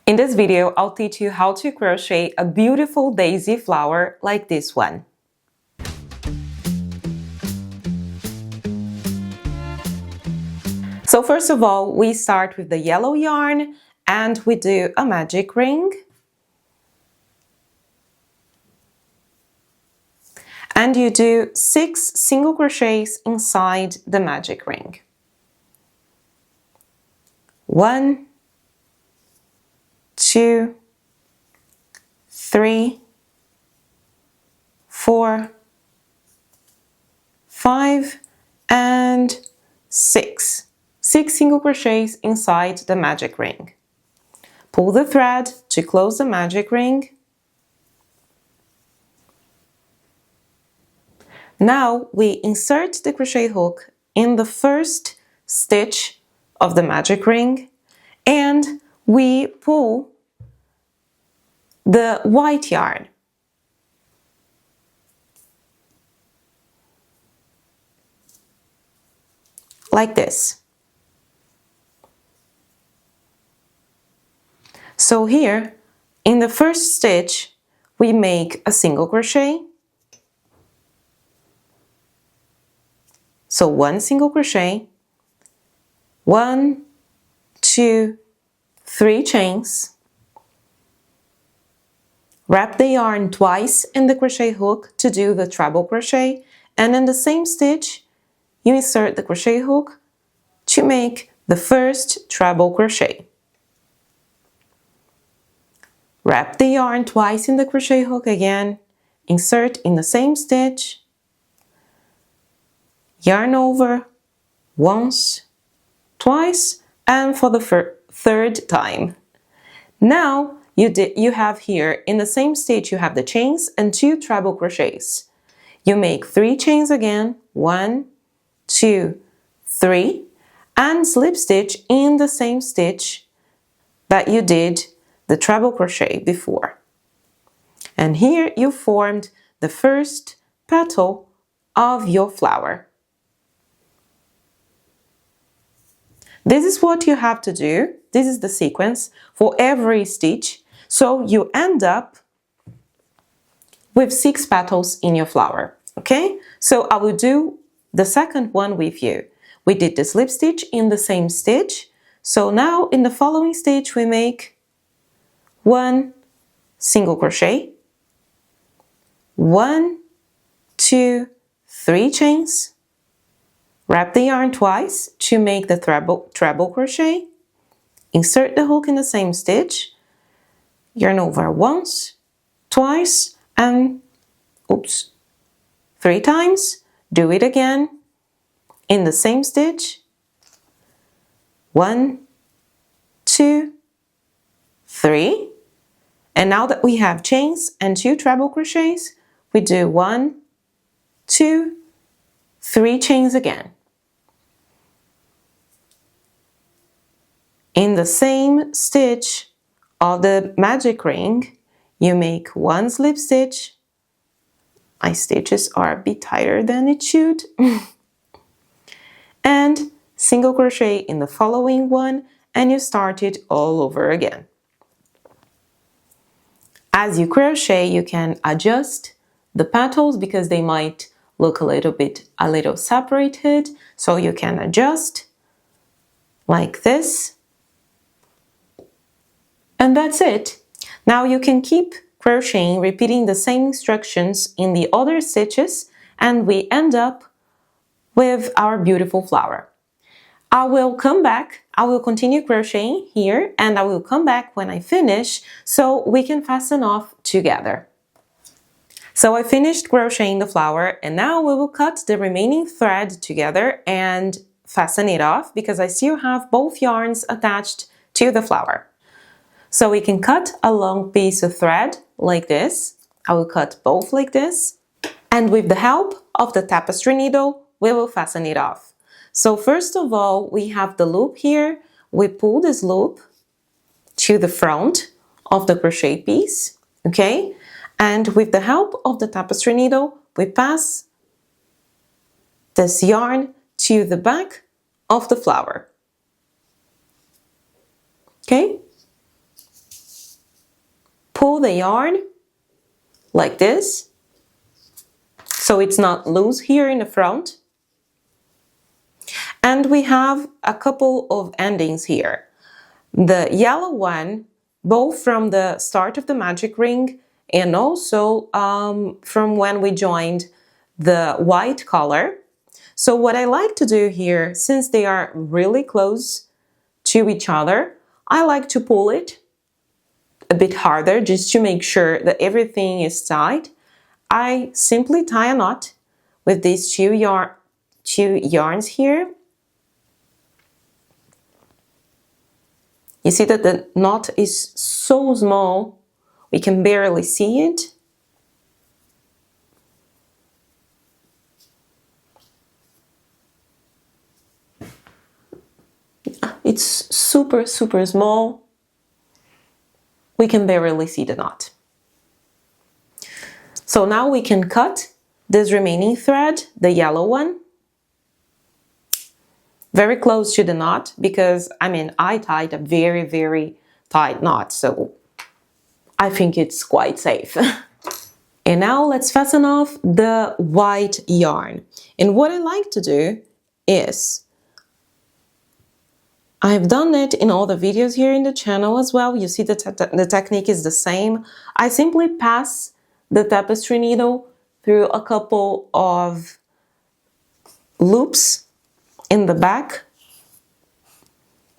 In this video, I'll teach you how to crochet a beautiful daisy flower like this one. So first of all, we start with the yellow yarn and we do a magic ring. And you do 6 single crochets inside the magic ring. 1, 2, 3, 4, 5, and 6. 6 single crochets inside the magic ring. Pull the thread to close the magic ring. Now we insert the crochet hook in the first stitch of the magic ring and we pull the white yarn. Like this. So here, in the first stitch, we make a single crochet. So 1 single crochet, 1, 2, 3 chains. Wrap the yarn twice in the crochet hook to do the treble crochet, and in the same stitch, you insert the crochet hook to make the first treble crochet. Wrap the yarn twice in the crochet hook again, insert in the same stitch, yarn over once, twice, and for the third time. Now you have here in the same stitch you have the chains and 2 treble crochets. You make 3 chains again, 1, 2, 3, and slip stitch in the same stitch that you did the treble crochet before. And here you formed the first petal of your flower. This is what you have to do. This is the sequence for every stitch. So you end up with 6 petals in your flower. Okay? So I will do the second one with you. We did the slip stitch in the same stitch. So now in the following stitch we make 1 single crochet, 1, 2, 3 chains, wrap the yarn twice to make the treble crochet, insert the hook in the same stitch, yarn over once, twice, and 3 times, do it again in the same stitch, 1, 2, 3, and now that we have chains and 2 treble crochets, we do 1, 2, 3 chains again. In the same stitch of the magic ring, you make 1 slip stitch. My stitches are a bit tighter than it should. And single crochet in the following one, and you start it all over again. As you crochet, you can adjust the petals because they might look a little separated. So you can adjust like this. And that's it. Now you can keep crocheting, repeating the same instructions in the other stitches, and we end up with our beautiful flower. I will continue crocheting here, and I will come back when I finish so we can fasten off together. So I finished crocheting the flower, and now we will cut the remaining thread together and fasten it off because I still have both yarns attached to the flower. So we can cut a long piece of thread like this. I will cut both like this, and with the help of the tapestry needle, we will fasten it off. So first of all, we have the loop here. We pull this loop to the front of the crochet piece, okay? And with the help of the tapestry needle, we pass this yarn to the back of the flower, okay? pull the yarn like this, so it's not loose here in the front. And we have a couple of endings here. The yellow one, both from the start of the magic ring and also from when we joined the white color. So what I like to do here, since they are really close to each other, I like to pull it a bit harder just to make sure that everything is tight. I simply tie a knot with these two yarns here. You see that the knot is so small, we can barely see it. It's super, super small. We can barely see the knot. So now we can cut this remaining thread, the yellow one, very close to the knot, because I tied a very, very tight knot, so I think it's quite safe. And now let's fasten off the white yarn. And what I like to do is, I've done it in all the videos here in the channel as well. You see the technique is the same. I simply pass the tapestry needle through a couple of loops in the back,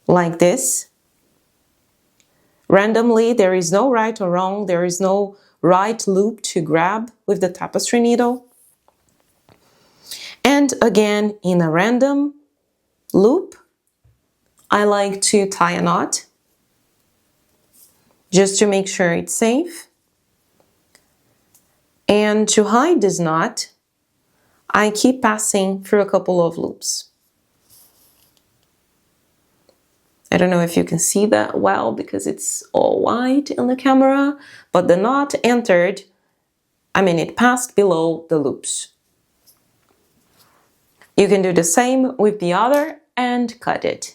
like this. Randomly, there is no right or wrong, there is no right loop to grab with the tapestry needle. And again, in a random loop, I like to tie a knot, just to make sure it's safe. And to hide this knot, I keep passing through a couple of loops. I don't know if you can see that well because it's all white on the camera, but the knot entered, it passed below the loops. You can do the same with the other and cut it.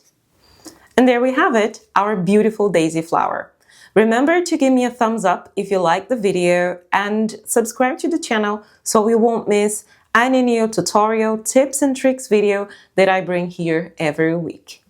And there we have it, our beautiful daisy flower. Remember to give me a thumbs up if you like the video and subscribe to the channel so you won't miss any new tutorial, tips and tricks video that I bring here every week.